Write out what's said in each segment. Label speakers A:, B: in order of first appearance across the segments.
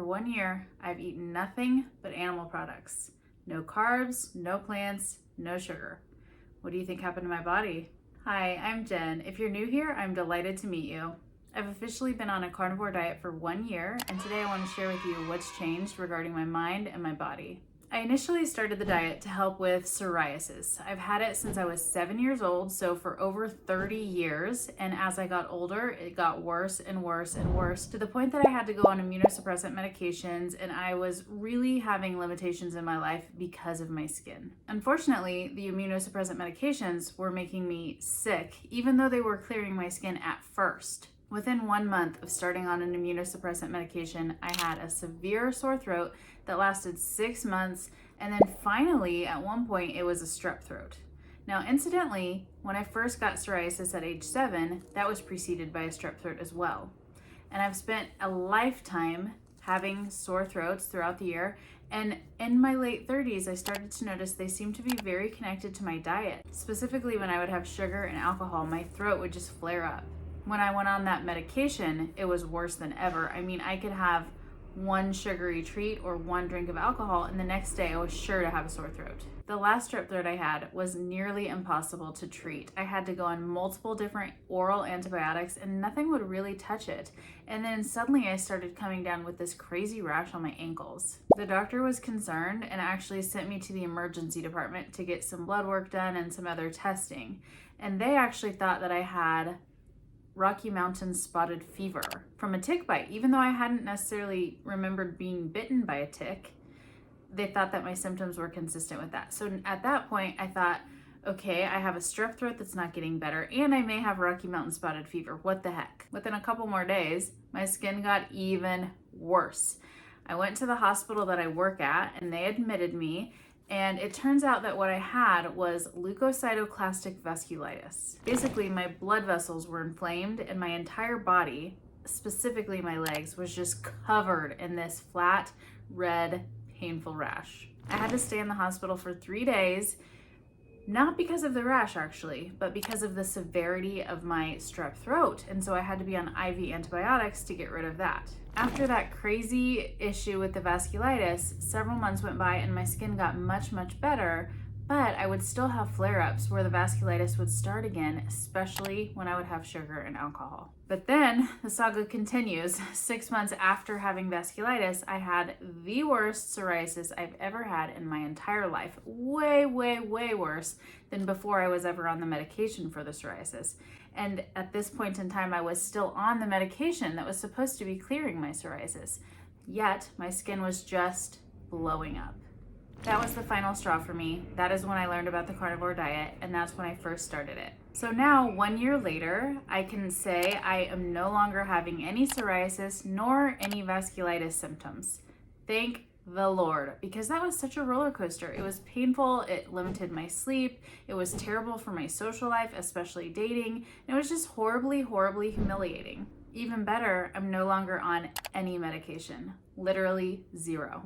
A: 1 year, I've eaten nothing but animal products. No carbs, no plants, no sugar. What do you think happened to my body? Hi, I'm Jen. If you're new here, I'm delighted to meet you. I've officially been on a carnivore diet for 1 year, and today I want to share with you what's changed regarding my mind and my body. I initially started the diet to help with psoriasis. I've had it since I was 7 years old, so for over 30 years, and as I got older, it got worse and worse and worse to the point that I had to go on immunosuppressant medications, and I was really having limitations in my life because of my skin. Unfortunately, the immunosuppressant medications were making me sick, even though they were clearing my skin at first. Within 1 month of starting on an immunosuppressant medication, I had a severe sore throat that lasted 6 months, and then finally, at one point, it was a strep throat. Now, incidentally, when I first got psoriasis at age 7, that was preceded by a strep throat as well. And I've spent a lifetime having sore throats throughout the year, and in my late 30s, I started to notice they seemed to be very connected to my diet. Specifically, when I would have sugar and alcohol, my throat would just flare up. When I went on that medication, it was worse than ever. I mean, I could have one sugary treat or one drink of alcohol, and the next day I was sure to have a sore throat. The last strep throat I had was nearly impossible to treat. I had to go on multiple different oral antibiotics and nothing would really touch it. And then suddenly I started coming down with this crazy rash on my ankles. The doctor was concerned and actually sent me to the emergency department to get some blood work done and some other testing. And they actually thought that I had Rocky Mountain spotted fever from a tick bite. Even though I hadn't necessarily remembered being bitten by a tick, they thought that my symptoms were consistent with that. So at that point, I thought, okay, I have a strep throat that's not getting better, and I may have Rocky Mountain spotted fever. What the heck? Within a couple more days, my skin got even worse. I went to the hospital that I work at, and they admitted me. And it turns out that what I had was leukocytoclastic vasculitis. Basically, my blood vessels were inflamed and my entire body, specifically my legs, was just covered in this flat, red, painful rash. I had to stay in the hospital for 3 days, not because of the rash actually, but because of the severity of my strep throat. And so I had to be on IV antibiotics to get rid of that. After that crazy issue with the vasculitis, several months went by and my skin got much, much better, but I would still have flare-ups where the vasculitis would start again, especially when I would have sugar and alcohol. But then the saga continues. 6 months after having vasculitis, I had the worst psoriasis I've ever had in my entire life. Way, way, way worse than before I was ever on the medication for the psoriasis. And at this point in time, I was still on the medication that was supposed to be clearing my psoriasis. Yet my skin was just blowing up. That was the final straw for me. That is when I learned about the carnivore diet, and that's when I first started it. So now, 1 year later, I can say I am no longer having any psoriasis nor any vasculitis symptoms. Thank the Lord, because that was such a roller coaster. It was painful, it limited my sleep, it was terrible for my social life, especially dating, and it was just horribly, horribly humiliating. Even better, I'm no longer on any medication. Literally zero.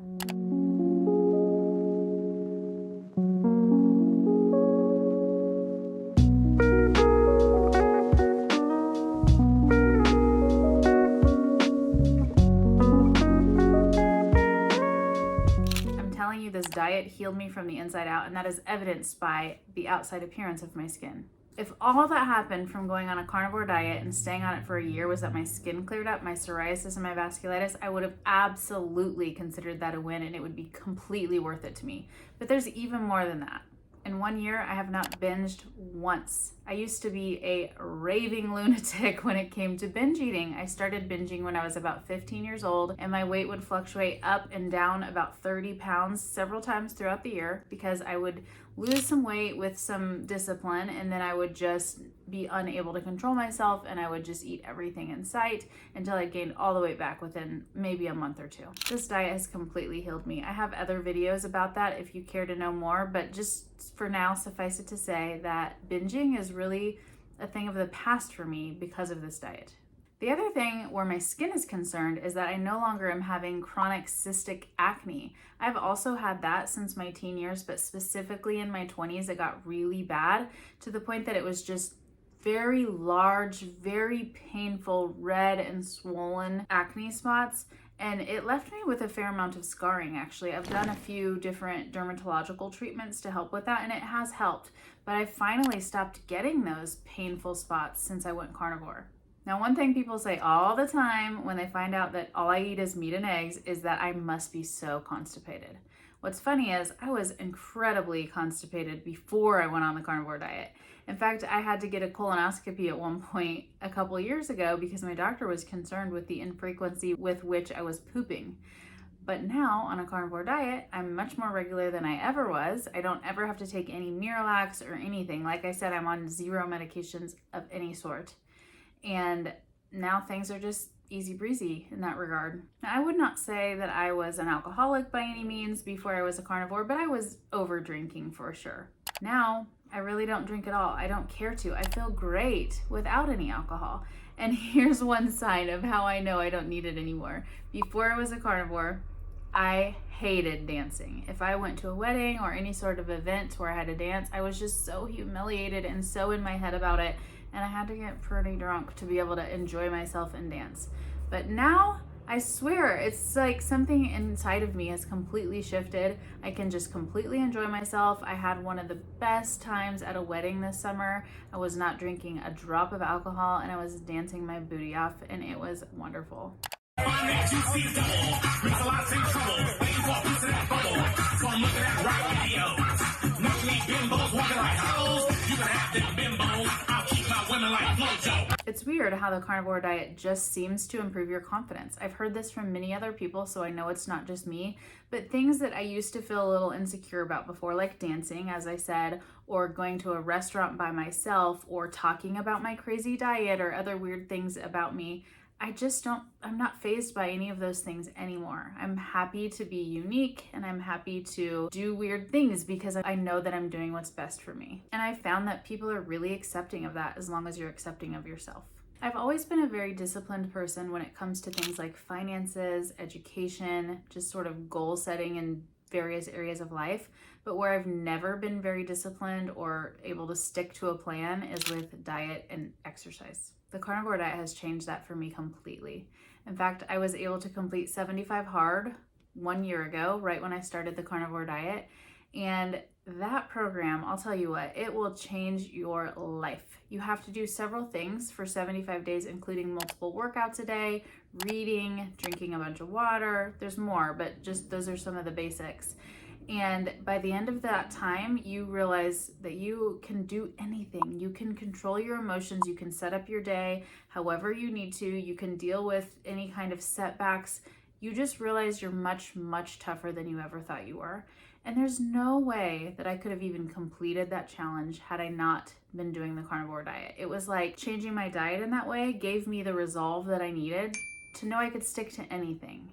A: This diet healed me from the inside out, and that is evidenced by the outside appearance of my skin. If all that happened from going on a carnivore diet and staying on it for a year was that my skin cleared up, my psoriasis and my vasculitis, I would have absolutely considered that a win, and it would be completely worth it to me. But there's even more than that. In 1 year, I have not binged once. I used to be a raving lunatic when it came to binge eating. I started binging when I was about 15 years old, and my weight would fluctuate up and down about 30 pounds several times throughout the year because I would lose some weight with some discipline, and then I would just be unable to control myself, and I would just eat everything in sight until I gained all the weight back within maybe a month or two. This diet has completely healed me. I have other videos about that if you care to know more, but just for now, suffice it to say that binging is really a thing of the past for me because of this diet. The other thing where my skin is concerned is that I no longer am having chronic cystic acne. I've also had that since my teen years, but specifically in my 20s, it got really bad to the point that it was just very large, very painful red and swollen acne spots. And it left me with a fair amount of scarring, actually. I've done a few different dermatological treatments to help with that, and it has helped. But I finally stopped getting those painful spots since I went carnivore. Now, one thing people say all the time when they find out that all I eat is meat and eggs is that I must be so constipated. What's funny is I was incredibly constipated before I went on the carnivore diet. In fact, I had to get a colonoscopy at one point a couple of years ago because my doctor was concerned with the infrequency with which I was pooping. But now on a carnivore diet, I'm much more regular than I ever was. I don't ever have to take any Miralax or anything. Like I said, I'm on 0 medications of any sort. And now things are just easy breezy in that regard. Now, I would not say that I was an alcoholic by any means before I was a carnivore, but I was over drinking for sure. Now, I really don't drink at all. I don't care to. I feel great without any alcohol. And here's one sign of how I know I don't need it anymore. Before I was a carnivore, I hated dancing. If I went to a wedding or any sort of event where I had to dance, I was just so humiliated and so in my head about it. And I had to get pretty drunk to be able to enjoy myself and dance. But now, I swear, it's like something inside of me has completely shifted. I can just completely enjoy myself. I had one of the best times at a wedding this summer. I was not drinking a drop of alcohol and I was dancing my booty off, and it was wonderful. It's weird how the carnivore diet just seems to improve your confidence. I've heard this from many other people, so I know it's not just me, but things that I used to feel a little insecure about before, like dancing, as I said, or going to a restaurant by myself, or talking about my crazy diet or other weird things about me, I'm not fazed by any of those things anymore. I'm happy to be unique and I'm happy to do weird things because I know that I'm doing what's best for me. And I found that people are really accepting of that as long as you're accepting of yourself. I've always been a very disciplined person when it comes to things like finances, education, just sort of goal setting in various areas of life. But where I've never been very disciplined or able to stick to a plan is with diet and exercise. The carnivore diet has changed that for me completely. In fact, I was able to complete 75 hard 1 year ago, right when I started the carnivore diet. And that program, I'll tell you what, it will change your life. You have to do several things for 75 days, including multiple workouts a day, reading, drinking a bunch of water. There's more, but just those are some of the basics. And by the end of that time, you realize that you can do anything. You can control your emotions. You can set up your day however you need to. You can deal with any kind of setbacks. You just realize you're much, much tougher than you ever thought you were. And there's no way that I could have even completed that challenge had I not been doing the carnivore diet. It was like changing my diet in that way gave me the resolve that I needed to know I could stick to anything.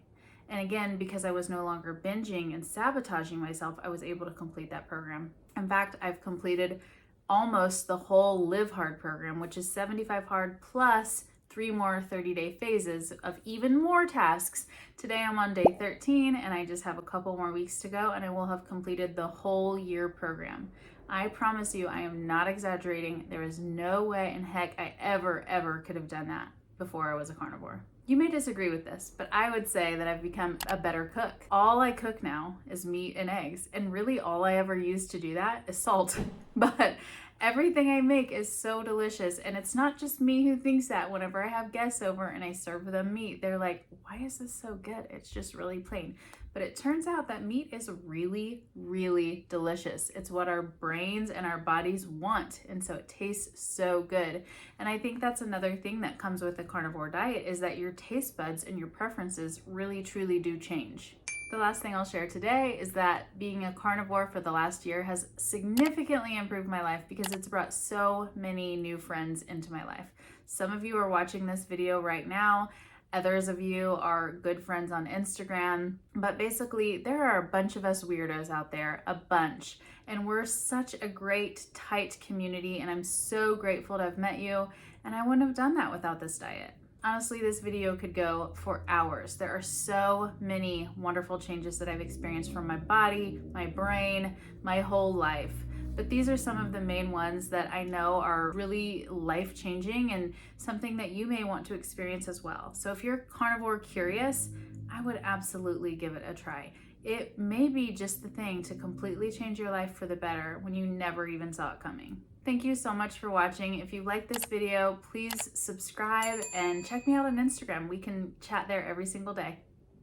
A: And again, because I was no longer binging and sabotaging myself, I was able to complete that program. In fact, I've completed almost the whole Live Hard program, which is 75 hard plus 3 more 30-day phases of even more tasks. Today I'm on day 13 and I just have a couple more weeks to go and I will have completed the whole year program. I promise you, I am not exaggerating. There is no way in heck I ever could have done that before I was a carnivore. You may disagree with this, but I would say that I've become a better cook. All I cook now is meat and eggs, and really all I ever use to do that is salt. But everything I make is so delicious, and it's not just me who thinks that. Whenever I have guests over and I serve them meat, they're like, why is this so good? It's just really plain. But it turns out that meat is really, really delicious. It's what our brains and our bodies want, and so it tastes so good. And I think that's another thing that comes with a carnivore diet is that your taste buds and your preferences really, truly do change. The last thing I'll share today is that being a carnivore for the last year has significantly improved my life because it's brought so many new friends into my life. Some of you are watching this video right now. Others of you are good friends on Instagram, but basically there are a bunch of us weirdos out there, a bunch, and we're such a great, tight community, and I'm so grateful to have met you, and I wouldn't have done that without this diet. Honestly, this video could go for hours. There are so many wonderful changes that I've experienced from my body, my brain, my whole life. But these are some of the main ones that I know are really life-changing and something that you may want to experience as well. So if you're carnivore curious, I would absolutely give it a try. It may be just the thing to completely change your life for the better when you never even saw it coming. Thank you so much for watching. If you like this video, please subscribe and check me out on Instagram. We can chat there every single day.